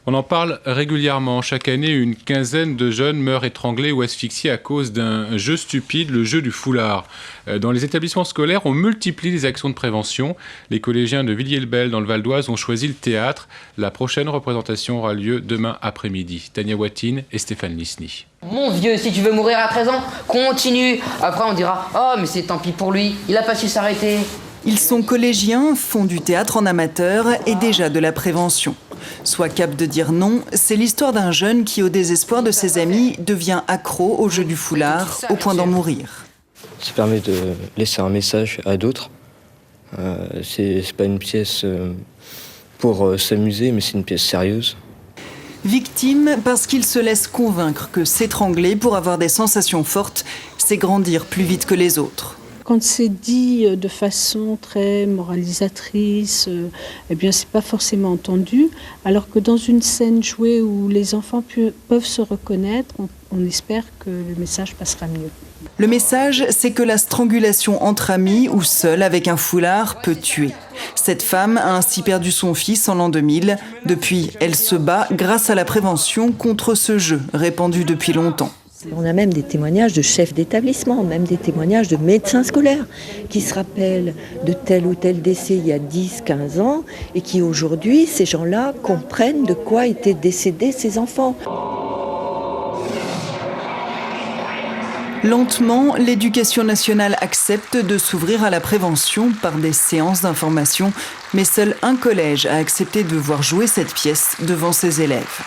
On en parle régulièrement. Chaque année, une quinzaine de jeunes meurent étranglés ou asphyxiés à cause d'un jeu stupide, le jeu du foulard. Dans les établissements scolaires, on multiplie les actions de prévention. Les collégiens de Villiers-le-Bel, dans le Val d'Oise, ont choisi le théâtre. La prochaine représentation aura lieu demain après-midi. Tania Watine et Stéphane Lisny. Mon vieux, si tu veux mourir à 13 ans, continue. Après, on dira « Oh, mais c'est tant pis pour lui, il a pas su s'arrêter. » Ils sont collégiens, font du théâtre en amateur et déjà de la prévention. Soit cap de dire non, c'est l'histoire d'un jeune qui, au désespoir de ses amis, devient accro au jeu du foulard, au point d'en mourir. Ça permet de laisser un message à d'autres. C'est pas une pièce pour s'amuser, mais c'est une pièce sérieuse. Victime parce qu'il se laisse convaincre que s'étrangler pour avoir des sensations fortes, c'est grandir plus vite que les autres. Quand c'est dit de façon très moralisatrice, eh bien c'est pas forcément entendu, alors que dans une scène jouée où les enfants peuvent se reconnaître, on espère que le message passera mieux. Le message, c'est que la strangulation entre amis ou seule avec un foulard peut tuer. Cette femme a ainsi perdu son fils en l'an 2000. Depuis, elle se bat grâce à la prévention contre ce jeu répandu depuis longtemps. On a même des témoignages de chefs d'établissement, même des témoignages de médecins scolaires qui se rappellent de tel ou tel décès il y a 10, 15 ans et qui aujourd'hui, ces gens-là, comprennent de quoi étaient décédés ces enfants. Lentement, l'éducation nationale accepte de s'ouvrir à la prévention par des séances d'information, mais seul un collège a accepté de voir jouer cette pièce devant ses élèves.